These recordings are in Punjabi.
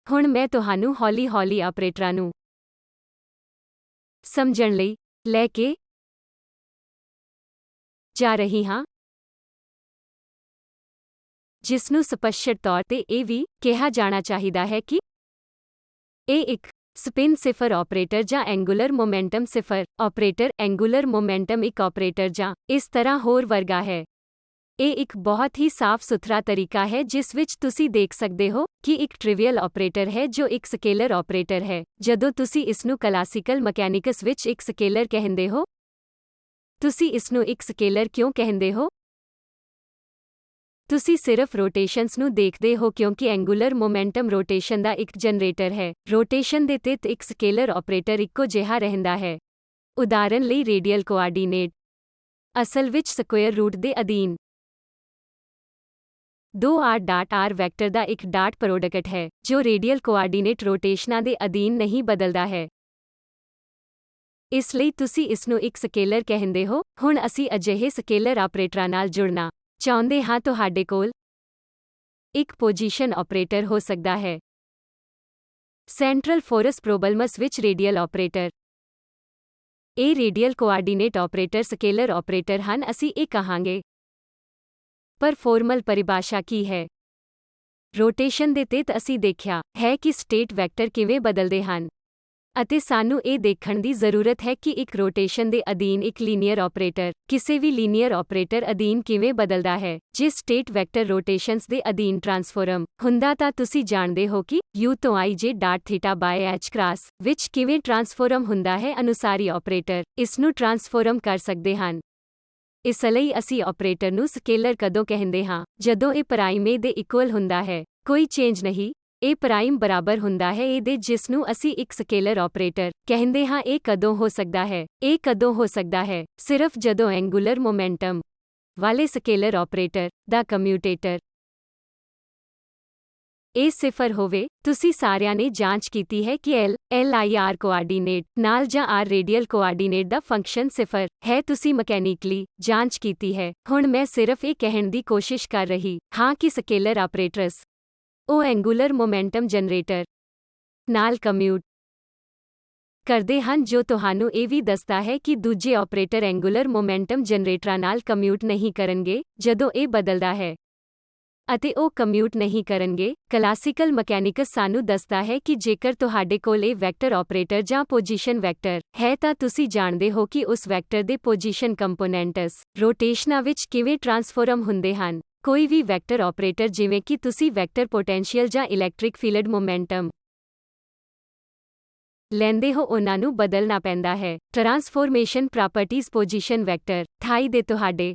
ਹੁਣ ਮੈਂ ਤੁਹਾਨੂੰ ਹੌਲੀ-ਹੌਲੀ ਆਪਰੇਟਰਾਂ ਨੂੰ ਸਮਝਣ ਲਈ ਲੈ ਕੇ ਜਾ ਰਹੀ ਹਾਂ, ਜਿਸ ਨੂੰ ਸਪਸ਼ਟ ਤੌਰ ਤੇ ਇਹ ਵੀ ਕਿਹਾ ਜਾਣਾ ਚਾਹੀਦਾ ਹੈ ਕਿ ਇਹ ਇੱਕ ਸਪਿਨ ਸਿਫਰ ਆਪਰੇਟਰ ਜਾਂ ਐਂਗੂਲਰ ਮੋਮੈਂਟਮ ਸਿਫਰ ਆਪਰੇਟਰ ਐਂਗੂਲਰ ਮੋਮੈਂਟਮ ਇੱਕ ਆਪਰੇਟਰ ਜਾਂ ਇਸ ਤਰ੍ਹਾਂ ਹੋਰ ਵਰਗਾ ਹੈ। ਇਹ ਇੱਕ ਬਹੁਤ ਹੀ ਸਾਫ਼-ਸੁਥਰਾ ਤਰੀਕਾ ਹੈ ਜਿਸ ਵਿੱਚ ਤੁਸੀਂ ਦੇਖ ਸਕਦੇ ਹੋ ਕਿ ਇੱਕ ਟ੍ਰਿਵੀਅਲ ਆਪਰੇਟਰ ਹੈ ਜੋ ਇੱਕ ਸਕੇਲਰ ਆਪਰੇਟਰ ਹੈ। ਜਦੋਂ ਤੁਸੀਂ ਇਸ ਨੂੰ ਕਲਾਸੀਕਲ ਮਕੈਨਿਕਸ ਵਿੱਚ ਇੱਕ ਸਕੇਲਰ ਕਹਿੰਦੇ ਹੋ, ਤੁਸੀਂ ਇਸ ਨੂੰ ਇੱਕ ਸਕੇਲਰ ਕਿਉਂ ਕਹਿੰਦੇ ਹੋ? ਤੁਸੀਂ ਸਿਰਫ ਰੋਟੇਸ਼ਨਸ ਨੂੰ ਦੇਖਦੇ ਹੋ ਕਿਉਂਕਿ ਐਂਗੂਲਰ ਮੋਮੈਂਟਮ ਰੋਟੇਸ਼ਨ ਦਾ ਇੱਕ ਜਨਰੇਟਰ ਹੈ। ਰੋਟੇਸ਼ਨ ਦੇ ਤਹਿਤ ਇੱਕ ਸਕੇਲਰ ਆਪਰੇਟਰ ਇੱਕੋ ਜਿਹਾ ਰਹਿੰਦਾ ਹੈ। ਉਦਾਹਰਨ ਲਈ ਰੇਡੀਅਲ ਕੋਆਰਡੀਨੇਟ ਅਸਲ ਵਿੱਚ ਸਕੁਏਅਰ ਰੂਟ ਦੇ ਅਧੀਨ 2r.r ਵੈਕਟਰ ਦਾ ਇੱਕ ਡਾਟ ਪ੍ਰੋਡਕਟ ਹੈ, ਜੋ ਰੇਡੀਅਲ ਕੋਆਰਡੀਨੇਟ ਰੋਟੇਸ਼ਨਾਂ ਦੇ ਅਧੀਨ ਨਹੀਂ ਬਦਲਦਾ ਹੈ। ਇਸ ਲਈ ਤੁਸੀਂ ਇਸ ਨੂੰ ਇੱਕ ਸਕੇਲਰ ਕਹਿੰਦੇ ਹੋ। ਹੁਣ ਅਸੀਂ ਅਜਿਹੇ ਸਕੇਲਰ ਆਪਰੇਟਰਾਂ ਨਾਲ ਜੁੜਨਾ ਚਾਹੁੰਦੇ ਹਾਂ। ਤੁਹਾਡੇ ਕੋਲ ਇੱਕ ਪੋਜੀਸ਼ਨ ਆਪਰੇਟਰ ਹੋ ਸਕਦਾ ਹੈ। ਸੈਂਟਰਲ ਫੋਰਸ ਪ੍ਰੋਬਲਮਸ ਵਿੱਚ ਰੇਡੀਅਲ ਆਪਰੇਟਰ। ਇਹ radial coordinate operator scaler operator ਹਨ, ਅਸੀਂ ਇਹ ਕਹਾਂਗੇ। ਪਰ ਫਾਰਮਲ ਪਰਿਭਾਸ਼ਾ ਕੀ ਹੈ? ਰੋਟੇਸ਼ਨ ਦੇ ਤਹਿਤ ਅਸੀਂ ਦੇਖਿਆ ਹੈ ਕਿ ਸਟੇਟ ਵੈਕਟਰ ਕਿਵੇਂ ਬਦਲਦੇ ਹਨ, ਅਤੇ ਸਾਨੂੰ ਇਹ ਦੇਖਣ ਦੀ ਜ਼ਰੂਰਤ ਹੈ ਕਿ ਇੱਕ ਰੋਟੇਸ਼ਨ ਦੇ ਅਧੀਨ ਇੱਕ ਲੀਨੀਅਰ ਆਪਰੇਟਰ ਕਿਸੇ ਵੀ ਲੀਨੀਅਰ ਆਪਰੇਟਰ ਅਧੀਨ ਕਿਵੇਂ ਬਦਲਦਾ ਹੈ। ਜੇ ਸਟੇਟ ਵੈਕਟਰ ਰੋਟੇਸ਼ਨਸ ਦੇ ਅਧੀਨ ਟਰਾਂਸਫਾਰਮ ਹੁੰਦਾ ਤਾਂ ਤੁਸੀਂ ਜਾਣਦੇ ਹੋ ਕਿ u ਤੋਂ i j dot theta by h cross ਵਿੱਚ ਕਿਵੇਂ ਟਰਾਂਸਫਾਰਮ ਹੁੰਦਾ ਹੈ। ਅਨੁਸਾਰੀ ਆਪਰੇਟਰ ਇਸ ਨੂੰ ਟਰਾਂਸਫਾਰਮ ਕਰ ਸਕਦੇ ਹਨ। ਇਸ ਲਈ ਅਸੀਂ ਆਪਰੇਟਰ ਨੂੰ ਸਕੇਲਰ ਕਦੋਂ ਕਹਿੰਦੇ ਹਾਂ? ਜਦੋਂ ਇਹ ਪ੍ਰਾਈਮ a ਦੇ ਇਕੁਅਲ ਹੁੰਦਾ ਹੈ। ਕੋਈ ਚੇਂਜ ਨਹੀਂ। ਇਹ ਪ੍ਰਾਈਮ ਬਰਾਬਰ ਹੁੰਦਾ ਹੈ a ਦੇ, ਜਿਸ ਨੂੰ ਅਸੀਂ ਇੱਕ ਸਕੇਲਰ ਆਪਰੇਟਰ ਕਹਿੰਦੇ ਹਾਂ। ਇਹ ਕਦੋਂ ਹੋ ਸਕਦਾ ਹੈ? ਇਹ ਕਦੋਂ ਹੋ ਸਕਦਾ ਹੈ? ਸਿਰਫ ਜਦੋਂ ਐਂਗੂਲਰ ਮੋਮੈਂਟਮ ਵਾਲੇ ਸਕੇਲਰ ਆਪਰੇਟਰ ਦਾ ਕਮਿਊਟੇਟਰ ਇਹ ਸਿਫਰ ਹੋਵੇ। ਤੁਸੀਂ ਸਾਰਿਆਂ ਨੇ ਜਾਂਚ ਕੀਤੀ ਹੈ ਕਿ LIR ਕੋਆਰਡੀਨੇਟ ਨਾਲ ਜਾਂ r ਰੇਡੀਅਲ ਕੋਆਰਡੀਨੇਟ ਦਾ ਫੰਕਸ਼ਨ ਸਿਫਰ ਹੈ। ਤੁਸੀਂ ਮਕੈਨੀਕਲੀ ਜਾਂਚ ਕੀਤੀ ਹੈ। ਹੁਣ ਮੈਂ ਸਿਰਫ ਇਹ ਕਹਿਣ ਦੀ ਕੋਸ਼ਿਸ਼ ਕਰ ਰਹੀ ਹਾਂ ਕਿ ਸਕੇਲਰ ਆਪਰੇਟਰਸ ਉਹ ਐਂਗੂਲਰ ਮੋਮੈਂਟਮ ਜਨਰੇਟਰ ਨਾਲ ਕਮਿਊਟ ਕਰਦੇ ਹਨ, ਜੋ ਤੁਹਾਨੂੰ ਇਹ ਵੀ ਦੱਸਦਾ ਹੈ ਕਿ ਦੂਜੇ ਆਪਰੇਟਰ ਐਂਗੂਲਰ ਮੋਮੈਂਟਮ ਜਨਰੇਟਰਾਂ ਨਾਲ ਕਮਿਊਟ ਨਹੀਂ ਕਰਨਗੇ ਜਦੋਂ ਇਹ ਬਦਲਦਾ ਹੈ, ਅਤੇ ਉਹ ਕਮਿਊਟ ਨਹੀਂ ਕਰਨਗੇ। ਕਲਾਸੀਕਲ ਮਕੈਨਿਕਸ ਸਾਨੂੰ ਦੱਸਦਾ ਹੈ ਕਿ ਜੇਕਰ ਤੁਹਾਡੇ ਕੋਲ ਇਹ ਵੈਕਟਰ ਆਪਰੇਟਰ ਜਾਂ ਪੋਜੀਸ਼ਨ ਵੈਕਟਰ ਹੈ ਤਾਂ ਤੁਸੀਂ ਜਾਣਦੇ ਹੋ ਕਿ ਉਸ ਵੈਕਟਰ ਦੇ ਪੋਜੀਸ਼ਨ ਕੰਪੋਨੈਂਟਸ ਰੋਟੇਸ਼ਨਾਂ ਵਿੱਚ ਕਿਵੇਂ ਟਰਾਂਸਫਾਰਮ ਹੁੰਦੇ ਹਨ। ਕੋਈ ਵੀ ਵੈਕਟਰ ਆਪਰੇਟਰ, ਜਿਵੇਂ ਕਿ ਤੁਸੀਂ ਵੈਕਟਰ ਪੋਟੈਂਸ਼ੀਅਲ ਜਾਂ ਇਲੈਕਟ੍ਰਿਕ ਫੀਲਡ ਮੋਮੈਂਟਮ ਲੈਂਦੇ ਹੋ, ਉਹਨਾਂ ਨੂੰ ਬਦਲਣਾ ਪੈਂਦਾ ਹੈ। ਟਰਾਂਸਫੋਰਮੇਸ਼ਨ ਪ੍ਰਾਪਰਟੀਜ਼ ਪੋਜੀਸ਼ਨ ਵੈਕਟਰ ਥਾਈ ਦੇ ਤੁਹਾਡੇ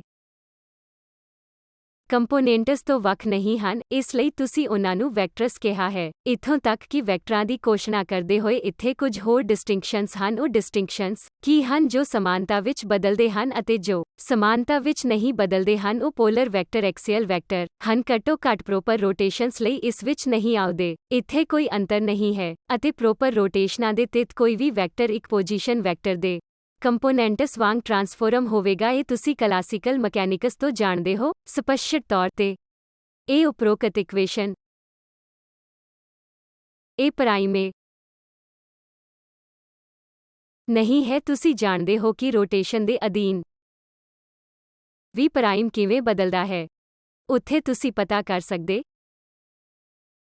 ਕੰਪੋਨੈਂਟਸ ਤੋਂ ਵੱਖ ਨਹੀਂ ਹਨ, ਇਸ ਲਈ ਤੁਸੀਂ ਉਹਨਾਂ ਨੂੰ ਵੈਕਟਰਸ ਕਿਹਾ ਹੈ। ਇੱਥੋਂ ਤੱਕ ਕਿ ਵੈਕਟਰਾਂ ਦੀ ਘੋਸ਼ਣਾ ਕਰਦੇ ਹੋਏ ਇੱਥੇ ਕੁਝ ਹੋਰ ਡਿਸਟਿੰਕਸ਼ਨਸ ਹਨ। ਉਹ ਡਿਸਟਿੰਕਸ਼ਨਸ ਕੀ ਹਨ ਜੋ ਸਮਾਨਤਾ ਵਿੱਚ ਬਦਲਦੇ ਹਨ ਅਤੇ ਜੋ ਸਮਾਨਤਾ ਵਿੱਚ ਨਹੀਂ ਬਦਲਦੇ ਹਨ? ਉਹ ਪੋਲਰ ਵੈਕਟਰ ਐਕਸੀਅਲ ਵੈਕਟਰ ਹਨ। ਘੱਟੋ ਘੱਟ ਪ੍ਰੋਪਰ ਰੋਟੇਸ਼ਨਸ ਲਈ ਇਸ ਵਿੱਚ ਨਹੀਂ ਆਉਂਦੇ। ਇੱਥੇ ਕੋਈ ਅੰਤਰ ਨਹੀਂ ਹੈ, ਅਤੇ ਪ੍ਰੋਪਰ ਰੋਟੇਸ਼ਨਾਂ ਦੇ ਤਹਿਤ ਕੋਈ ਵੀ ਵੈਕਟਰ ਇੱਕ ਪੋਜੀਸ਼ਨ ਵੈਕਟਰ ਦੇ ਕੰਪੋਨੈਂਟਸ ਵਾਂਗ ਟਰਾਂਸਫਾਰਮ ਹੋਵੇਗਾ। ਇਹ ਤੁਸੀਂ ਕਲਾਸੀਕਲ ਮਕੈਨਿਕਸ ਤੋਂ ਜਾਣਦੇ ਹੋ। ਸਪਸ਼ਟ ਤੌਰ ਤੇ ਇਹ ਉਪਰੋਕਤ ਇਕੁਏਸ਼ਨ ਇਹ ਪ੍ਰਾਈਮ a ਨਹੀਂ ਹੈ। ਤੁਸੀਂ ਜਾਣਦੇ ਹੋ ਕਿ ਰੋਟੇਸ਼ਨ ਦੇ ਅਧੀਨ ਵੀ ਪ੍ਰਾਈਮ ਕਿਵੇਂ ਬਦਲਦਾ ਹੈ। ਉੱਥੇ ਤੁਸੀਂ ਪਤਾ ਕਰ ਸਕਦੇ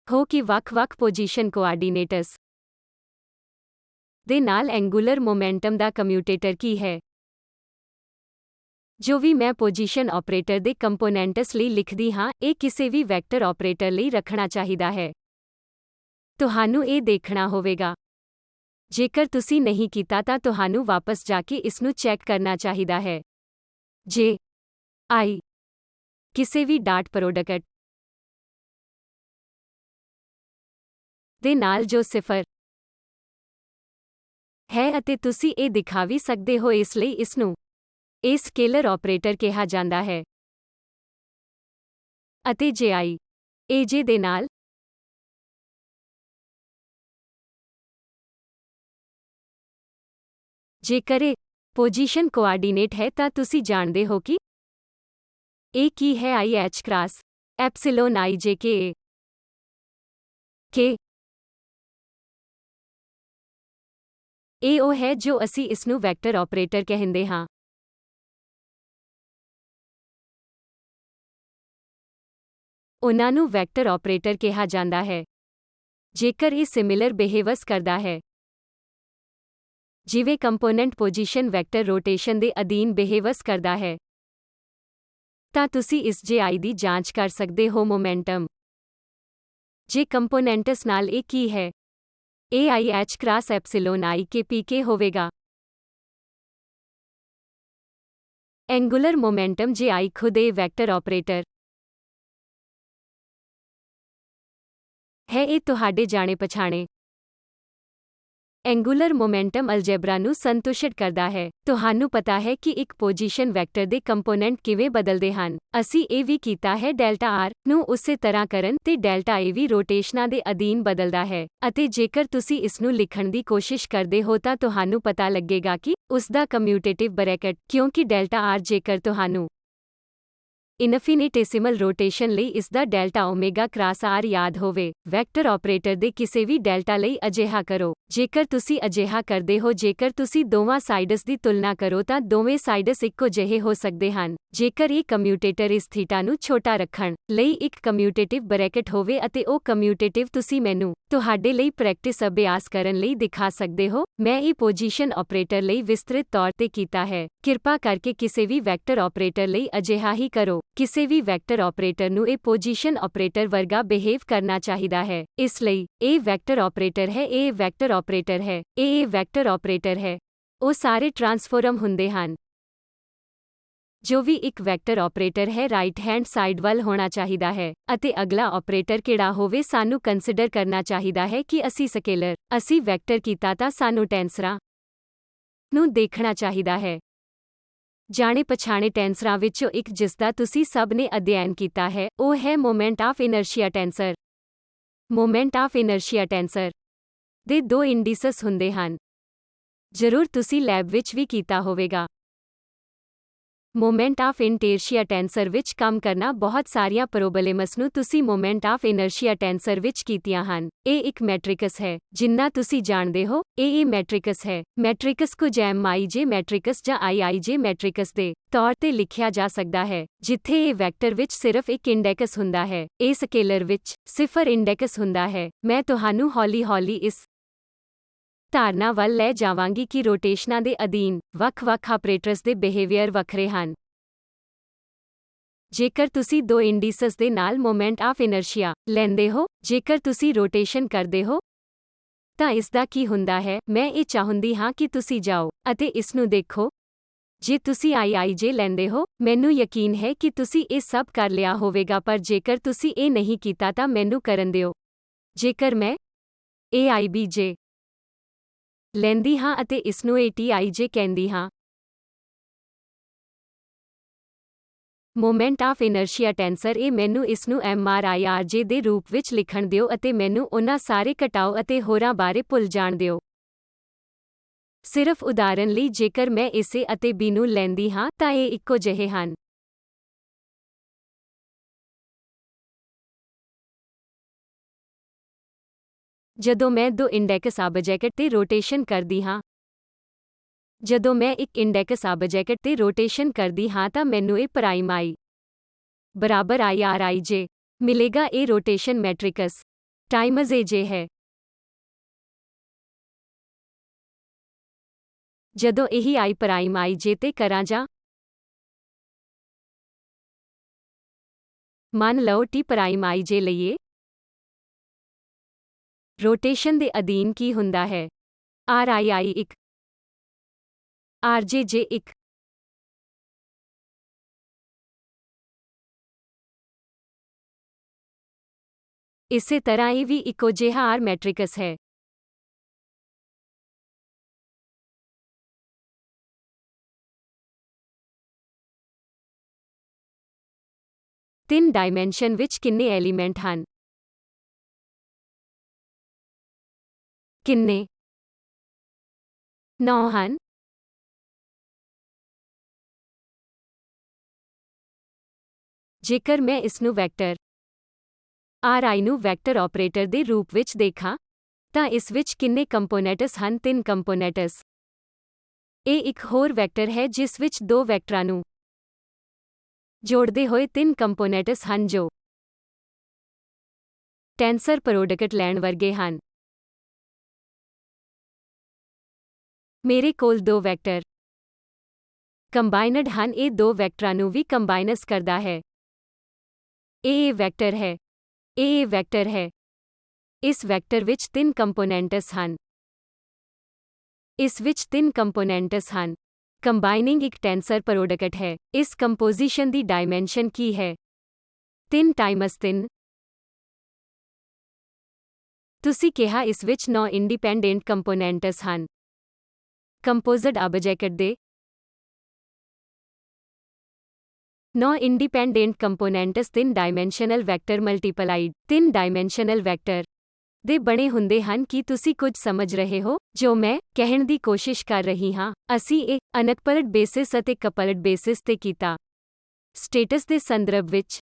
ਹੋ ਕਿ ਵੱਖ-ਵੱਖ ਪੋਜੀਸ਼ਨ ਕੋਆਰਡੀਨੇਟਸ ਦੇ ਨਾਲ ਐਂਗੂਲਰ ਮੋਮੈਂਟਮ ਦਾ ਕਮਿਊਟੇਟਰ ਕੀ ਹੈ। ਜੋ ਵੀ ਮੈਂ ਪੋਜੀਸ਼ਨ ਆਪਰੇਟਰ ਦੇ ਕੰਪੋਨੈਂਟਸ ਲਈ ਲਿਖਦੀ ਹਾਂ, ਇਹ ਕਿਸੇ ਵੀ ਵੈਕਟਰ ਆਪਰੇਟਰ ਲਈ ਰੱਖਣਾ ਚਾਹੀਦਾ ਹੈ। ਤੁਹਾਨੂੰ ਇਹ ਦੇਖਣਾ ਹੋਵੇਗਾ। ਜੇਕਰ ਤੁਸੀਂ ਨਹੀਂ ਕੀਤਾ ਤਾਂ ਤੁਹਾਨੂੰ ਵਾਪਸ ਜਾ ਕੇ ਇਸ ਨੂੰ ਚੈੱਕ ਕਰਨਾ ਚਾਹੀਦਾ ਹੈ। ਜੇ I ਕਿਸੇ ਵੀ ਡਾਟ ਪ੍ਰੋਡਕਟ ਦੇ ਨਾਲ ਜੋ ਸਿਫਰ ਹੈ, ਅਤੇ ਤੁਸੀਂ ਇਹ ਦਿਖਾ ਵੀ ਸਕਦੇ ਹੋ, ਇਸ ਲਈ ਇਸ ਨੂੰ ਇਹ ਸਕੇਲਰ ਆਪਰੇਟਰ ਕਿਹਾ ਜਾਂਦਾ ਹੈ। ਅਤੇ ਜੇ I AJ ਦੇ ਨਾਲ ਜੇਕਰ ਇਹ ਪੋਜੀਸ਼ਨ ਕੋਆਰਡੀਨੇਟ ਹੈ ਤਾਂ ਤੁਸੀਂ ਜਾਣਦੇ ਹੋ ਕਿ ਇਹ ਕੀ ਹੈ। I H cross epsilon I J K A K ਇਹ ਉਹ ਹੈ ਜੋ ਅਸੀਂ ਇਸ ਨੂੰ ਵੈਕਟਰ ਆਪਰੇਟਰ ਕਹਿੰਦੇ ਹਾਂ। ਉਹਨਾਂ ਨੂੰ ਵੈਕਟਰ ਆਪਰੇਟਰ ਕਿਹਾ ਜਾਂਦਾ ਹੈ ਜੇਕਰ ਇਹ ਸਿਮਿਲਰ ਬਿਹੇਵਸ ਕਰਦਾ ਹੈ। ਜਿਵੇਂ ਕੰਪੋਨੈਂਟ ਪੋਜੀਸ਼ਨ ਵੈਕਟਰ ਰੋਟੇਸ਼ਨ ਦੇ ਅਧੀਨ ਬਿਹੇਵਸ ਕਰਦਾ ਹੈ, ਤਾਂ ਤੁਸੀਂ ਇਸ JI ਦੀ ਜਾਂਚ ਕਰ ਸਕਦੇ ਹੋ। ਮੋਮੈਂਟਮ ਜੇ ਕੰਪੋਨੈਂਟਸ ਨਾਲ ਇਹ ਕੀ ਹੈ, ਇਹ IH cross epsilon I K PK ਹੋਵੇਗਾ। ਐਂਗੂਲਰ ਮੋਮੈਂਟਮ JI ਖੁਦ ਇਹ ਵੈਕਟਰ ਆਪਰੇਟਰ ਹੈ। ਇਹ ਤੁਹਾਡੇ ਜਾਣੇ ਪਛਾਣੇ ਐਂਗੂਲਰ ਮੋਮੈਂਟਮ ਅਲਜੇਬਰਾ ਨੂੰ ਸੰਤੁਸ਼ਟ ਕਰਦਾ ਹੈ। ਤੁਹਾਨੂੰ ਪਤਾ ਹੈ ਕਿ ਇੱਕ ਪੋਜੀਸ਼ਨ ਵੈਕਟਰ ਦੇ ਕੰਪੋਨੈਂਟ ਕਿਵੇਂ ਬਦਲਦੇ ਹਨ। ਅਸੀਂ ਇਹ ਵੀ ਕੀਤਾ ਹੈ ਡੈਲਟਾ R ਨੂੰ ਉਸੇ ਤਰ੍ਹਾਂ ਕਰਨ ਤੇ ਡੈਲਟਾ A ਵੀ ਰੋਟੇਸ਼ਨਾਂ ਦੇ ਅਧੀਨ ਬਦਲਦਾ ਹੈ। ਅਤੇ ਜੇਕਰ ਤੁਸੀਂ ਇਸ ਨੂੰ ਲਿਖਣ ਦੀ ਕੋਸ਼ਿਸ਼ ਕਰਦੇ ਹੋ ਤਾਂ ਤੁਹਾਨੂੰ ਪਤਾ ਲੱਗੇਗਾ ਕਿ ਉਸ ਦਾ ਕਮਿਊਟੇਟਿਵ ਬਰੈਕਟ, ਕਿਉਂਕਿ ਡੈਲਟਾ R ਜੇਕਰ ਤੁਹਾਨੂੰ ਇਨਫਿਨਿਟੇਸਿਮਲ ਰੋਟੇਸ਼ਨ ਲਈ ਇਸ ਦਾ ਡੈਲਟਾ ਓਮੇਗਾ ਕ੍ਰਾਸ R ਯਾਦ ਹੋਵੇ। ਵੈਕਟਰ ਆਪਰੇਟਰ ਦੇ ਕਿਸੇ ਵੀ ਡੈਲਟਾ ਲਈ ਅਜਿਹਾ ਕਰੋ। ਜੇਕਰ ਤੁਸੀਂ ਅਜਿਹਾ ਕਰਦੇ ਹੋ, ਜੇਕਰ ਤੁਸੀਂ ਦੋਵਾਂ ਸਾਈਡਸ ਦੀ ਤੁਲਨਾ ਕਰੋ ਤਾਂ ਦੋਵੇਂ ਸਾਈਡਸ ਇੱਕੋ ਜਿਹੇ ਹੋ ਸਕਦੇ ਹਨ। ਜੇਕਰ ਇਹ ਕਮਿਊਟੇਟਰ ਇਸ ਥੀਟਾ ਨੂੰ ਛੋਟਾ ਰੱਖਣ ਲਈ ਇੱਕ ਕਮਿਊਟੇਟਿਵ ਬਰੈਕਟ ਹੋਵੇ ਅਤੇ ਉਹ ਕਮਿਊਟੇਟਿਵ ਤੁਸੀਂ ਮੈਨੂੰ ਤੁਹਾਡੇ ਲਈ ਪ੍ਰੈਕਟਿਸ ਅਭਿਆਸ ਕਰਨ ਲਈ ਦਿਖਾ ਸਕਦੇ ਹੋ। ਮੈਂ ਇਹ ਪੋਜੀਸ਼ਨ ਆਪਰੇਟਰ ਲਈ ਵਿਸਤ੍ਰਿਤ ਤੌਰ ਤੇ ਕੀਤਾ ਹੈ। ਕਿਰਪਾ ਕਰਕੇ ਕਿਸੇ ਵੀ ਵੈਕਟਰ ਆਪਰੇਟਰ ਲਈ ਅਜਿਹਾ ਹੀ ਕਰੋ। ਕਿਸੇ ਵੀ ਵੈਕਟਰ ਆਪਰੇਟਰ ਨੂੰ ਇਹ ਪੋਜੀਸ਼ਨ ਆਪਰੇਟਰ ਵਰਗਾ ਬਿਹੇਵ ਕਰਨਾ ਚਾਹੀਦਾ ਹੈ। ਇਸ ਲਈ ਇਹ ਵੈਕਟਰ ਆਪਰੇਟਰ ਹੈ, ਇਹ ਵੈਕਟਰ ਆਪਰੇਟਰ ਹੈ, ਇਹ ਵੈਕਟਰ ਆਪਰੇਟਰ ਹੈ। ਉਹ ਸਾਰੇ ਟਰਾਂਸਫੋਰਮ ਹੁੰਦੇ ਹਨ। ਜੋ ਵੀ ਇੱਕ ਵੈਕਟਰ ਆਪਰੇਟਰ ਹੈ, ਰਾਈਟ ਹੈਂਡ ਸਾਈਡ ਵੱਲ ਹੋਣਾ ਚਾਹੀਦਾ ਹੈ। ਅਤੇ ਅਗਲਾ ਆਪਰੇਟਰ ਕਿਹੜਾ ਹੋਵੇ, ਸਾਨੂੰ ਕੰਸੀਡਰ ਕਰਨਾ ਚਾਹੀਦਾ ਹੈ ਕਿ ਅਸੀਂ ਸਕੇਲਰ ਅਸੀਂ ਵੈਕਟਰ ਕੀਤਾ ਤਾਂ ਸਾਨੂੰ ਟੈਂਸਰਾਂ ਨੂੰ ਦੇਖਣਾ ਚਾਹੀਦਾ ਹੈ। ਜਾਣੇ ਪਛਾਣੇ ਟੈਂਸਰਾਂ ਵਿੱਚੋਂ ਇੱਕ ਜਿਸਦਾ ਤੁਸੀਂ ਸਭ ਨੇ ਅਧਿਐਨ ਕੀਤਾ ਹੈ, ਉਹ ਹੈ moment of inertia tensor. Moment of inertia tensor ਦੇ ਦੋ ਇੰਡੀਸਸ ਹੁੰਦੇ ਹਨ। ਜ਼ਰੂਰ ਤੁਸੀਂ ਲੈਬ ਵਿੱਚ ਵੀ ਕੀਤਾ ਹੋਵੇਗਾ। ਮੋਮੈਂਟ ਆਫ ਇਨਰਸ਼ੀਆ ਟੈਂਸਰ ਵਿੱਚ ਕੰਮ ਕਰਨਾ ਬਹੁਤ ਸਾਰੀਆਂ ਪ੍ਰੋਬਲਮਸ ਨੂੰ ਤੁਸੀਂ ਮੋਮੈਂਟ ਆਫ ਇਨਰਸ਼ੀਆ ਟੈਂਸਰ ਵਿੱਚ ਕੀਤੀਆਂ ਹਨ। ਇਹ ਇੱਕ ਮੈਟ੍ਰਿਕਸ ਹੈ, ਜਿੰਨਾ ਤੁਸੀਂ ਜਾਣਦੇ ਹੋ। ਇਹ ਮੈਟ੍ਰਿਕਸ ਹੈ। ਮੈਟ੍ਰਿਕਸ ਕੁਝ MIJ ਮੈਟ੍ਰਿਕਸ ਜਾਂ IIJ ਮੈਟ੍ਰਿਕਸ ਦੇ ਤੌਰ ਤੇ ਲਿਖਿਆ ਜਾ ਸਕਦਾ ਹੈ, ਜਿੱਥੇ ਇਹ ਵੈਕਟਰ ਵਿੱਚ ਸਿਰਫ ਇੱਕ ਇੰਡੈਕਸ ਹੁੰਦਾ ਹੈ। ਇਹ ਸਕੇਲਰ ਵਿੱਚ 0 ਇੰਡੈਕਸ ਹੁੰਦਾ ਹੈ। ਮੈਂ ਤੁਹਾਨੂੰ ਹੌਲੀ-ਹੌਲੀ ਇਸ ਧਾਰਨਾ ਵੱਲ ਲੈ ਜਾਵਾਂਗੀ ਕਿ ਰੋਟੇਸ਼ਨਾਂ ਦੇ ਅਧੀਨ ਵੱਖ-ਵੱਖ ਆਪਰੇਟਰਸ ਦੇ ਬਿਹੇਵੀਅਰ ਵੱਖਰੇ ਹਨ। ਜੇਕਰ ਤੁਸੀਂ ਦੋ ਇੰਡੀਸਸ ਦੇ ਨਾਲ ਮੋਮੈਂਟ ਆਫ ਇਨਰਸ਼ੀਆ ਲੈਂਦੇ ਹੋ, ਜੇਕਰ ਤੁਸੀਂ ਰੋਟੇਸ਼ਨ ਕਰਦੇ ਹੋ, ਤਾਂ ਇਸ ਦਾ ਕੀ ਹੁੰਦਾ ਹੈ? ਮੈਂ ਇਹ ਚਾਹੁੰਦੀ ਹਾਂ ਕਿ ਤੁਸੀਂ ਜਾਓ ਅਤੇ ਇਸ ਨੂੰ ਦੇਖੋ। ਜੇ ਤੁਸੀਂ IIJ ਲੈਂਦੇ ਹੋ, ਮੈਨੂੰ ਯਕੀਨ ਹੈ ਕਿ ਤੁਸੀਂ ਇਹ ਸਭ ਕਰ ਲਿਆ ਹੋਵੇਗਾ, ਪਰ ਜੇਕਰ ਤੁਸੀਂ ਇਹ ਨਹੀਂ ਕੀਤਾ ਤਾਂ ਮੈਨੂੰ ਕਰਨ ਦਿਓ। ਜੇਕਰ ਮੈਂ AIBJ ਲੈਂਦੀ ਹਾਂ ਅਤੇ ਇਸ ਨੂੰ ATIJ ਕਹਿੰਦੀ ਹਾਂ, ਮੋਮੈਂਟ ਆਫ ਇਨਰਸ਼ੀਆ ਟੈਂਸਰ, ਇਹ ਮੈਨੂੰ ਇਸ ਨੂੰ MRIRJ ਦੇ ਰੂਪ ਵਿੱਚ ਲਿਖਣ ਦਿਓ ਅਤੇ ਮੈਨੂੰ ਉਹਨਾਂ ਸਾਰੇ ਘਟਾਓ ਅਤੇ ਹੋਰਾਂ ਬਾਰੇ ਭੁੱਲ ਜਾਣ ਦਿਓ। ਸਿਰਫ ਉਦਾਹਰਨ ਲਈ, ਜੇਕਰ ਮੈਂ ਇਸ A ਅਤੇ B ਨੂੰ ਲੈਂਦੀ ਹਾਂ ਤਾਂ ਇਹ ਇੱਕੋ ਜਿਹੇ ਹਨ। ਜਦੋਂ ਮੈਂ ਦੋ ਇੰਡੈਕਸ ਆਬਜੈਕਟ ਤੇ ਰੋਟੇਸ਼ਨ ਕਰਦੀ ਹਾਂ, ਜਦੋਂ ਮੈਂ ਇੱਕ ਇੰਡੈਕਸ ਆਬਜੈਕਟ ਤੇ ਰੋਟੇਸ਼ਨ ਕਰਦੀ ਹਾਂ ਤਾਂ ਮੈਨੂੰ ਇਹ ਪ੍ਰਾਈਮ I ਬਰਾਬਰ IRIJ ਮਿਲੇਗਾ। ਇਹ ਰੋਟੇਸ਼ਨ ਮੈਟ੍ਰਿਕਸ ਟਾਈਮਜ਼ AJ ਹੈ। ਜਦੋਂ ਇਹੀ I ਪ੍ਰਾਈਮ IJ ਤੇ ਕਰਾਂ ਜਾਂ ਮੰਨ ਲਓ T ਪ੍ਰਾਈਮ IJ ਲਈਏ, ਰੋਟੇਸ਼ਨ ਦੇ ਅਧੀਨ ਕੀ ਹੁੰਦਾ ਹੈ? RII1 RJJ1 ਇਸੇ ਤਰ੍ਹਾਂ ਇਹ ਵੀ ਇੱਕੋ ਜਿਹਾ R ਮੈਟ੍ਰਿਕਸ ਹੈ। ਤਿੰਨ ਡਾਇਮੈਂਸ਼ਨ ਵਿੱਚ ਕਿੰਨੇ ਐਲੀਮੈਂਟ ਹਨ? ਕਿੰਨੇ? 9 ਹਨ। ਜੇਕਰ ਮੈਂ ਇਸ ਨੂੰ ਵੈਕਟਰ RI ਨੂੰ ਵੈਕਟਰ ਆਪਰੇਟਰ ਦੇ ਰੂਪ ਵਿੱਚ ਦੇਖਾਂ, ਤਾਂ ਇਸ ਵਿੱਚ ਕਿੰਨੇ ਕੰਪੋਨੈਂਟਸ ਹਨ? 3 ਕੰਪੋਨੈਂਟਸ। ਇਹ ਇੱਕ ਹੋਰ ਵੈਕਟਰ ਹੈ ਜਿਸ ਵਿੱਚ ਦੋ ਵੈਕਟਰਾਂ ਨੂੰ ਜੋੜਦੇ ਹੋਏ 3 ਕੰਪੋਨੈਂਟਸ ਹਨ ਜੋ ਟੈਂਸਰ ਪ੍ਰੋਡਕਟ ਲੈਣ ਵਰਗੇ ਹਨ। ਮੇਰੇ ਕੋਲ ਦੋ ਵੈਕਟਰ ਕੰਬਾਈਨਡ ਹਨ। ਇਹ ਦੋ ਵੈਕਟਰਾਂ ਨੂੰ ਵੀ ਕੰਬਾਈਨਸ ਕਰਦਾ ਹੈ। ਇਹ ਵੈਕਟਰ ਹੈ। ਇਹ ਵੈਕਟਰ ਹੈ। ਇਸ ਵੈਕਟਰ ਵਿੱਚ 3 ਕੰਪੋਨੈਂਟਸ ਹਨ। ਇਸ ਵਿੱਚ 3 ਕੰਪੋਨੈਂਟਸ ਹਨ। ਕੰਬਾਈਨਿੰਗ ਇੱਕ ਟੈਂਸਰ ਪ੍ਰੋਡਕਟ ਹੈ। ਇਸ ਕੰਪੋਜੀਸ਼ਨ ਦੀ ਡਾਇਮੈਂਸ਼ਨ ਕੀ ਹੈ? 3 ਟਾਈਮਸ 3। ਤੁਸੀਂ ਕਿਹਾ ਇਸ ਵਿੱਚ 9 ਇੰਡੀਪੈਂਡੈਂਟ ਕੰਪੋਨੈਂਟਸ ਹਨ। ਕੰਪੋਜ਼ਡ ਆਬਜੈਕਟ ਦੇ 9 independent components 3 dimensional vector ਮਲਟੀਪਲਾਈਡ 3 dimensional vector ਦੇ ਬਣੇ ਹੁੰਦੇ ਹਨ। ਕੀ ਤੁਸੀਂ ਕੁਝ ਸਮਝ ਰਹੇ ਹੋ ਜੋ ਮੈਂ ਕਹਿਣ ਦੀ ਕੋਸ਼ਿਸ਼ ਕਰ ਰਹੀ ਹਾਂ? ਅਸੀਂ ਇਹ ਅਨਕਪਲਡ ਬੇਸਿਸ ਅਤੇ ਕਪਲਡ ਬੇਸਿਸ ਤੇ ਕੀਤਾ। ਸਟੇਟਸ ਦੇ ਸੰਦਰਭ ਵਿੱਚ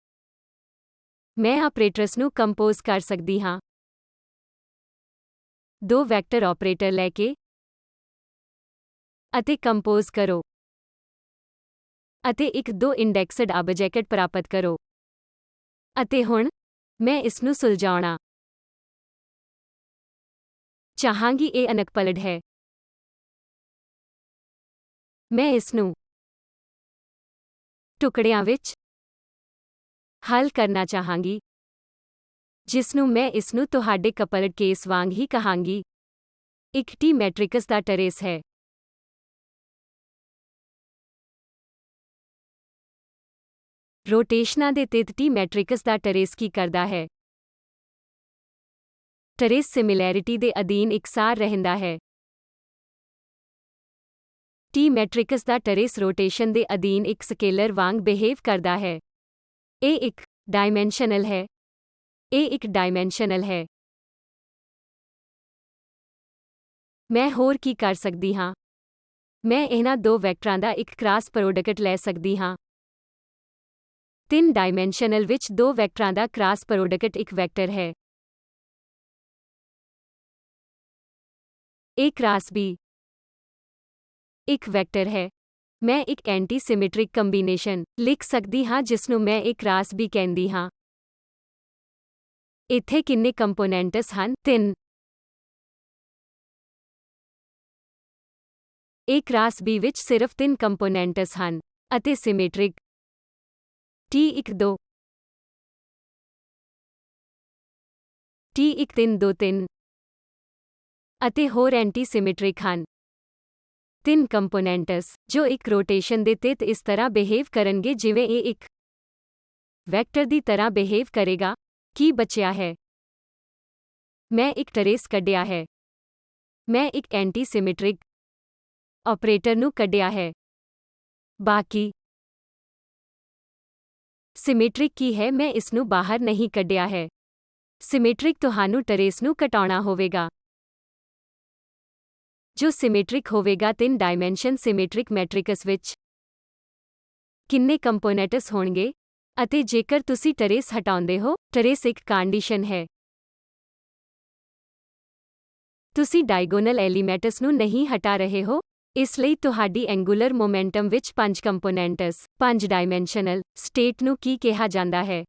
ਮੈਂ ਆਪਰੇਟਰਸ ਨੂੰ ਕੰਪੋਜ਼ ਕਰ ਸਕਦੀ ਹਾਂ। ਦੋ ਵੈਕਟਰ ਆਪਰੇਟਰ ਲੈ ਕੇ ਅਤੇ ਕੰਪੋਜ਼ ਕਰੋ ਅਤੇ ਇੱਕ ਦੋ ਇੰਡੈਕਸਡ ਆਬਜੈਕਟ ਪ੍ਰਾਪਤ ਕਰੋ। ਅਤੇ ਹੁਣ ਮੈਂ ਇਸ ਨੂੰ ਸੁਲਝਾਉਣਾ ਚਾਹਾਂਗੀ। ਇਹ ਅਨਕਪਲਡ ਹੈ। ਮੈਂ ਇਸ ਨੂੰ ਟੁਕੜਿਆਂ ਵਿੱਚ ਹੱਲ ਕਰਨਾ ਚਾਹਾਂਗੀ ਜਿਸ ਨੂੰ ਮੈਂ ਇਸ ਨੂੰ ਤੁਹਾਡੇ ਕਪਲਡ ਕੇਸ ਵਾਂਗ ਹੀ ਕਹਾਂਗੀ। ਇੱਕ ਟੀ ਮੈਟ੍ਰਿਕਸ ਦਾ ਟਰੇਸ ਹੈ। ਰੋਟੇਸ਼ਨਾਂ ਦੇ ਤਹਿਤ ਟੀ ਮੈਟ੍ਰਿਕਸ ਦਾ ਟਰੇਸ ਕੀ ਕਰਦਾ ਹੈ? ਟਰੇਸ ਸਿਮਿਲੈਰਿਟੀ ਦੇ ਅਧੀਨ ਇਕਸਾਰ ਰਹਿੰਦਾ ਹੈ। ਟੀ ਮੈਟ੍ਰਿਕਸ ਦਾ ਟਰੇਸ ਰੋਟੇਸ਼ਨ ਦੇ ਅਧੀਨ ਇੱਕ ਸਕੇਲਰ ਵਾਂਗ ਬਿਹੇਵ ਕਰਦਾ ਹੈ। ਇਹ ਇੱਕ ਡਾਇਮੈਂਸ਼ਨਲ ਹੈ। ਇਹ ਇੱਕ ਡਾਇਮੈਂਸ਼ਨਲ ਹੈ। ਮੈਂ ਹੋਰ ਕੀ ਕਰ ਸਕਦੀ ਹਾਂ? ਮੈਂ ਇਹਨਾਂ ਦੋ ਵੈਕਟਰਾਂ ਦਾ ਇੱਕ ਕ੍ਰਾਸ ਪ੍ਰੋਡਕਟ ਲੈ ਸਕਦੀ ਹਾਂ। 3 ਡਾਇਮੈਂਸ਼ਨਲ ਵਿੱਚ ਦੋ ਵੈਕਟਰਾਂ ਦਾ ਕ੍ਰਾਸ ਪ੍ਰੋਡਕਟ ਇੱਕ ਵੈਕਟਰ ਹੈ। A ਕ੍ਰਾਸ B ਇੱਕ ਵੈਕਟਰ ਹੈ। ਮੈਂ ਇੱਕ ਐਂਟੀ ਸਿਮੈਟ੍ਰਿਕ ਕੰਬੀਨੇਸ਼ਨ ਲਿਖ ਸਕਦੀ ਹਾਂ ਜਿਸ ਨੂੰ ਮੈਂ A ਕ੍ਰਾਸ B ਕਹਿੰਦੀ ਹਾਂ। ਇੱਥੇ ਕਿੰਨੇ ਕੰਪੋਨੈਂਟਸ ਹਨ? 3। A ਕ੍ਰਾਸ B ਵਿੱਚ ਸਿਰਫ 3 ਕੰਪੋਨੈਂਟਸ ਹਨ ਅਤੇ ਸਿਮੈਟ੍ਰਿਕ T1 2 T1 3 2 3 ਅਤੇ ਹੋਰ ਐਂਟੀ ਸਿਮੈਟ੍ਰਿਕ ਹਨ। 3 ਕੰਪੋਨੈਂਟਸ ਜੋ ਇੱਕ ਰੋਟੇਸ਼ਨ ਦੇ ਤਹਿਤ ਇਸ ਤਰ੍ਹਾਂ ਬਿਹੇਵ ਕਰਨਗੇ ਜਿਵੇਂ ਇਹ ਇੱਕ ਵੈਕਟਰ ਦੀ ਤਰ੍ਹਾਂ ਬਿਹੇਵ ਕਰੇਗਾ। ਕੀ ਬਚਿਆ ਹੈ? ਮੈਂ ਇੱਕ ਟਰੇਸ ਕੱਢਿਆ ਹੈ। ਮੈਂ ਇੱਕ ਐਂਟੀ ਸਿਮੈਟ੍ਰਿਕ ਆਪਰੇਟਰ ਨੂੰ ਕੱਢਿਆ ਹੈ। ਬਾਕੀ ਸਿਮੈਟ੍ਰਿਕ ਕੀ ਹੈ? ਮੈਂ ਇਸ ਨੂੰ ਬਾਹਰ ਨਹੀਂ ਕੱਢਿਆ ਹੈ। ਸਿਮੈਟ੍ਰਿਕ ਤੁਹਾਨੂੰ ਟਰੇਸ ਨੂੰ ਘਟਾਉਣਾ ਹੋਵੇਗਾ ਜੋ ਸਿਮੈਟ੍ਰਿਕ ਹੋਵੇਗਾ। 3 ਡਾਇਮੈਂਸ਼ਨ ਸਿਮੈਟ੍ਰਿਕ ਮੈਟ੍ਰਿਕਸ ਵਿੱਚ ਕਿੰਨੇ ਕੰਪੋਨੈਂਟਸ ਹੋਣਗੇ? ਅਤੇ ਜੇਕਰ ਤੁਸੀਂ ਟਰੇਸ ਹਟਾਉਂਦੇ ਹੋ, ਟਰੇਸ ਇੱਕ ਕੰਡੀਸ਼ਨ ਹੈ। ਤੁਸੀਂ ਡਾਇਗੋਨਲ ਐਲੀਮੈਂਟਸ ਨੂੰ ਨਹੀਂ ਹਟਾ ਰਹੇ ਹੋ। ਇਸ ਲਈ ਤੁਹਾਡੀ ਐਂਗੂਲਰ ਮੋਮੈਂਟਮ ਵਿੱਚ 5 ਕੰਪੋਨੈਂਟਸ 5 ਡਾਇਮੈਂਸ਼ਨਲ ਸਟੇਟ ਨੂੰ ਕੀ ਕਿਹਾ ਜਾਂਦਾ ਹੈ?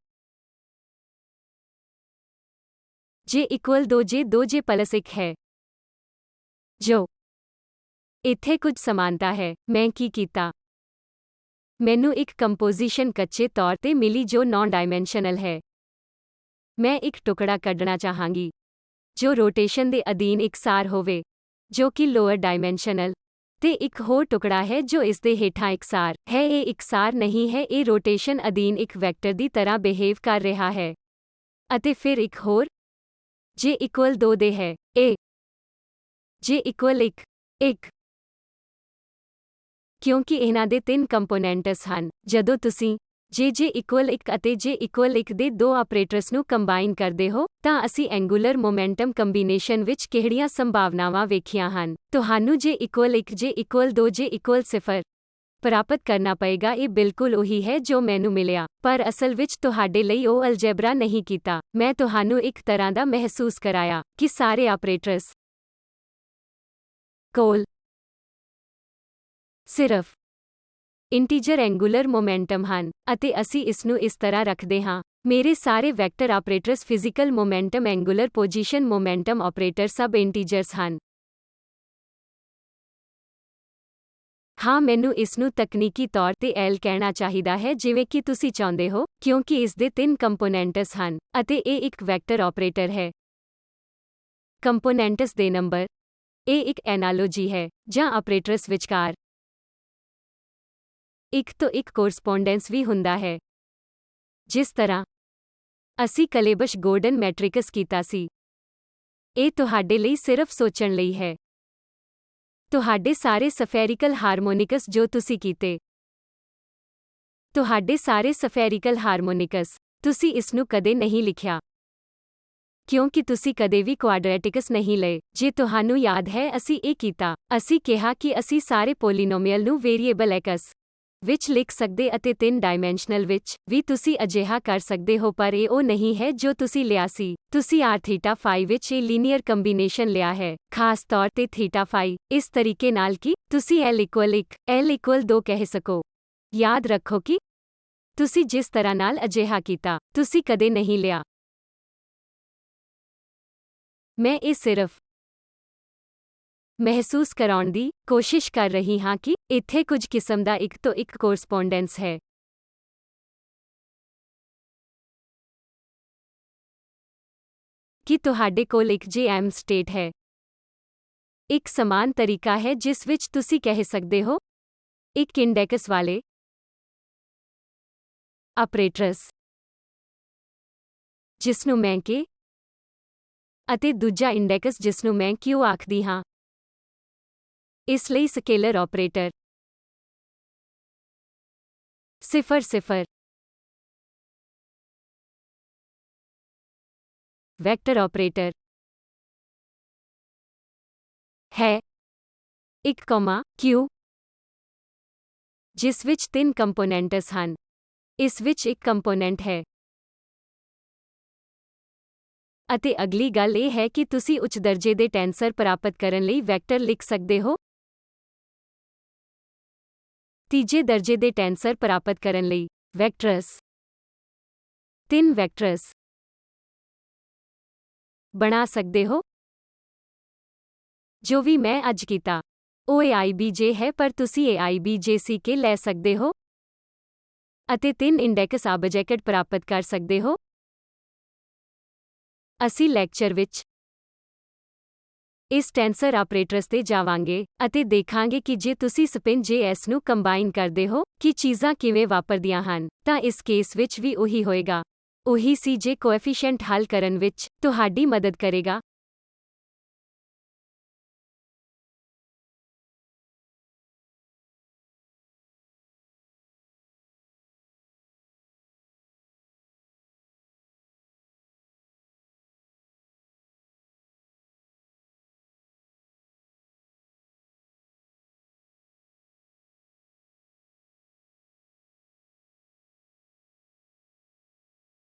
J equal 2J 2J plus 1 ਹੈ। ਜੋ ਇੱਥੇ ਕੁਝ ਸਮਾਨਤਾ ਹੈ। ਮੈਂ ਕੀ ਕੀਤਾ? ਮੈਨੂੰ ਇੱਕ ਕੰਪੋਜੀਸ਼ਨ ਕੱਚੇ ਤੌਰ ਤੇ ਮਿਲੀ ਜੋ ਨੌਨ ਡਾਇਮੈਂਸ਼ਨਲ ਹੈ। ਮੈਂ ਇੱਕ ਟੁਕੜਾ ਕੱਢਣਾ ਚਾਹਾਂਗੀ ਜੋ ਰੋਟੇਸ਼ਨ ਦੇ ਅਧੀਨ ਇਕਸਾਰ ਹੋਵੇ ਜੋ ਕਿ ਲੋਅਰ ਡਾਇਮੈਂਸ਼ਨਲ ਤੇ ਇੱਕ ਹੋਰ ਟੁਕੜਾ ਹੈ ਜੋ ਇਸ ਦੇ ਹੇਠਾਂ ਇਕਸਾਰ ਹੈ। ਇਹ ਇਕਸਾਰ ਨਹੀਂ ਹੈ। ਇਹ ਰੋਟੇਸ਼ਨ ਅਧੀਨ ਇੱਕ ਵੈਕਟਰ ਦੀ ਤਰ੍ਹਾਂ ਬਿਹੇਵ ਕਰ ਰਿਹਾ ਹੈ। ਅਤੇ ਫਿਰ ਇੱਕ ਹੋਰ J ਇਕੁਅਲ 2 ਦੇ ਹੈ। ਇਹ J ਇਕੁਅਲ 1 1 ਕਿਉਂਕਿ ਇਹਨਾਂ ਦੇ 3 ਕੰਪੋਨੈਂਟਸ ਹਨ। ਜਦੋਂ ਤੁਸੀਂ J ਇਕੁਅਲ 1 ਅਤੇ J ਇਕੁਅਲ 1 ਦੇ ਦੋ ਆਪਰੇਟਰਸ ਨੂੰ ਕੰਬਾਈਨ ਕਰਦੇ ਹੋ ਤਾਂ ਅਸੀਂ ਐਂਗੂਲਰ ਮੋਮੈਂਟਮ ਕੰਬੀਨੇਸ਼ਨ ਵਿੱਚ ਕਿਹੜੀਆਂ ਸੰਭਾਵਨਾਵਾਂ ਵੇਖੀਆਂ ਹਨ? ਤੁਹਾਨੂੰ J equal 1 J equal 2 J equal 0 ਪ੍ਰਾਪਤ ਕਰਨਾ ਪਏਗਾ। ਇਹ ਬਿਲਕੁਲ ਉਹੀ ਹੈ ਜੋ ਮੈਨੂੰ ਮਿਲਿਆ, ਪਰ ਅਸਲ ਵਿੱਚ ਤੁਹਾਡੇ ਲਈ ਉਹ ਅਲਜੈਬਰਾ ਨਹੀਂ ਕੀਤਾ। ਮੈਂ ਤੁਹਾਨੂੰ ਇੱਕ ਤਰ੍ਹਾਂ ਦਾ ਮਹਿਸੂਸ ਕਰਾਇਆ ਕਿ ਸਾਰੇ ਆਪਰੇਟਰਸ ਕੋਲ ਸਿਰਫ ਇੰਟੀਜਰ ਐਂਗੂਲਰ ਮੋਮੈਂਟਮ ਹਨ, ਅਤੇ ਅਸੀਂ ਇਸ ਨੂੰ ਇਸ ਤਰ੍ਹਾਂ ਰੱਖਦੇ ਹਾਂ। ਮੇਰੇ ਸਾਰੇ vector operators physical momentum angular position momentum operator ਸਭ ਇੰਟੀਜਰਸ ਹਨ। ਹਾਂ, ਮੈਨੂੰ ਇਸ ਨੂੰ ਤਕਨੀਕੀ ਤੌਰ ਤੇ ਐਲ ਕਹਿਣਾ ਚਾਹੀਦਾ ਹੈ ਜਿਵੇਂ ਕਿ ਤੁਸੀਂ ਚਾਹੁੰਦੇ ਹੋ, ਕਿਉਂਕਿ ਇਸ ਦੇ 3 ਕੰਪੋਨੈਂਟਸ ਹਨ, ਅਤੇ ਇਹ ਇੱਕ ਵੈਕਟਰ ਆਪਰੇਟਰ ਹੈ। ਕੰਪੋਨੈਂਟਸ ਦੇ ਨੰਬਰ। ਇਹ ਇੱਕ ਐਨਾਲੋਜੀ ਹੈ, ਜਾਂ ਆਪਰੇਟਰਸ ਵਿਚਕਾਰ ਇੱਕ ਤੋਂ ਇੱਕ ਕੋਰਸਪੋਂਡੈਂਸ ਵੀ ਹੁੰਦਾ ਹੈ। ਜਿਸ ਤਰ੍ਹਾਂ ਅਸੀਂ ਕਲੇਬਸ਼ ਗੋਰਡਨ ਮੈਟ੍ਰਿਕਸ ਕੀਤਾ ਸੀ। ਇਹ ਤੁਹਾਡੇ ਲਈ ਸਿਰਫ ਸੋਚਣ ਲਈ ਹੈ। ਤੁਹਾਡੇ ਸਾਰੇ ਸਫੈਰਿਕਲ ਹਾਰਮੋਨਿਕਸ ਜੋ ਤੁਸੀਂ ਕੀਤੇ। ਤੁਹਾਡੇ ਸਾਰੇ ਸਫੈਰਿਕਲ ਹਾਰਮੋਨਿਕਸ। ਤੁਸੀਂ ਇਸ ਨੂੰ ਕਦੇ ਨਹੀਂ ਲਿਖਿਆ, ਕਿਉਂਕਿ ਤੁਸੀਂ ਕਦੇ ਵੀ ਕੁਆਡਰੈਟਿਕਸ ਨਹੀਂ ਲਏ। ਜੇ ਤੁਹਾਨੂੰ ਯਾਦ ਹੈ ਅਸੀਂ ਇਹ ਕੀਤਾ। ਅਸੀਂ ਕਿਹਾ ਕਿ ਅਸੀਂ ਸਾਰੇ ਪੋਲੀਨੋਮੀਅਲ ਨੂੰ ਵੇਰੀਏਬਲ x ਵਿੱਚ ਲਿਖ ਸਕਦੇ ਅਤੇ 3 ਡਾਇਮੈਂਸ਼ਨਲ ਵਿੱਚ ਵੀ ਤੁਸੀਂ ਅਜਿਹਾ ਕਰ ਸਕਦੇ ਹੋ, ਪਰ ਇਹ ਉਹ ਨਹੀਂ ਹੈ ਜੋ ਤੁਸੀਂ ਲਿਆ ਸੀ। ਤੁਸੀਂ r ਥੀਟਾ ਫਾਈ ਵਿੱਚ ਇਹ ਲੀਨੀਅਰ ਕੰਬੀਨੇਸ਼ਨ ਲਿਆ ਹੈ, ਖਾਸ ਤੌਰ ਤੇ ਥੀਟਾ ਫਾਈ, ਇਸ ਤਰੀਕੇ ਨਾਲ ਕਿ ਤੁਸੀਂ l ਇਕੁਅਲ 1, l ਇਕੁਅਲ 2 ਕਹਿ ਸਕੋ। ਯਾਦ ਰੱਖੋ ਕਿ ਤੁਸੀਂ ਜਿਸ ਤਰ੍ਹਾਂ ਨਾਲ ਅਜਿਹਾ ਕੀਤਾ, ਤੁਸੀਂ ਕਦੇ ਨਹੀਂ ਲਿਆ। ਮੈਂ ਇਹ ਸਿਰਫ ਮਹਿਸੂਸ ਕਰਾਉਣ ਦੀ ਕੋਸ਼ਿਸ਼ ਕਰ ਰਹੀ ਹਾਂ ਕਿ ਇੱਥੇ ਕੁਝ ਕਿਸਮ ਦਾ ਇੱਕ ਤੋਂ ਇੱਕ ਕੋਰਸਪੋਂਡੈਂਸ ਹੈ। ਕਿ ਤੁਹਾਡੇ ਕੋਲ ਇੱਕ JM ਸਟੇਟ ਹੈ। ਇੱਕ ਸਮਾਨ ਤਰੀਕਾ ਹੈ ਜਿਸ ਵਿੱਚ ਤੁਸੀਂ ਕਹਿ ਸਕਦੇ ਹੋ, ਇੱਕ ਇੰਡੈਕਸ ਵਾਲੇ ਆਪਰੇਟਰਸ ਜਿਸਨੂੰ ਮੈਂ K ਅਤੇ ਦੂਜਾ ਇੰਡੈਕਸ ਜਿਸਨੂੰ ਮੈਂ Q ਆਖਦੀ ਹਾਂ। ਇਸ ਲਈ ਸਕੇਲਰ ਆਪਰੇਟਰ 0 ਵੈਕਟਰ ਆਪਰੇਟਰ ਹੈ 1, Q, ਜਿਸ ਵਿੱਚ 3 ਕੰਪੋਨੈਂਟਸ ਹਨ। ਇਸ ਵਿੱਚ ਇੱਕ ਕੰਪੋਨੈਂਟ ਹੈ। ਅਤੇ ਅਗਲੀ ਗੱਲ ਇਹ ਹੈ ਕਿ ਤੁਸੀਂ ਉੱਚ ਦਰਜੇ ਦੇ ਟੈਂਸਰ ਪ੍ਰਾਪਤ ਕਰਨ ਲਈ ਵੈਕਟਰ ਲਿਖ ਸਕਦੇ ਹੋ। ਤੀਜੇ ਦਰਜੇ ਦੇ ਟੈਂਸਰ ਪ੍ਰਾਪਤ ਕਰਨ ਲਈ ਵੈਕਟਰਸ 3 ਵੈਕਟਰਸ ਬਣਾ ਸਕਦੇ ਹੋ। ਜੋ ਵੀ ਮੈਂ ਅੱਜ ਕੀਤਾ, ਉਹ AIBJ ਹੈ, ਪਰ ਤੁਸੀਂ AIBJCK ਲੈ ਸਕਦੇ ਹੋ ਅਤੇ 3 ਇੰਡੈਕਸ ਆਬਜੈਕਟ ਪ੍ਰਾਪਤ ਕਰ ਸਕਦੇ ਹੋ। ਅਸੀਂ ਲੈਕਚਰ ਵਿੱਚ ਇਸ ਟੈਂਸਰ ਆਪਰੇਟਰਸ ਤੇ ਜਾਵਾਂਗੇ ਅਤੇ ਦੇਖਾਂਗੇ ਕਿ ਜੇ ਤੁਸੀਂ ਸਪਿਨ JS ਨੂੰ ਕੰਬਾਈਨ ਕਰਦੇ ਹੋ, ਕਿ ਚੀਜ਼ਾਂ ਕਿਵੇਂ ਵਾਪਰਦੀਆਂ ਹਨ, ਤਾਂ ਇਸ ਕੇਸ ਵਿੱਚ ਵੀ ਉਹੀ ਹੋਏਗਾ। ਉਹੀ ਸੀ ਜੇ ਕੋਐਫੀਸ਼ੀਐਂਟ ਹੱਲ ਕਰਨ ਵਿੱਚ ਤੁਹਾਡੀ ਮਦਦ ਕਰੇਗਾ।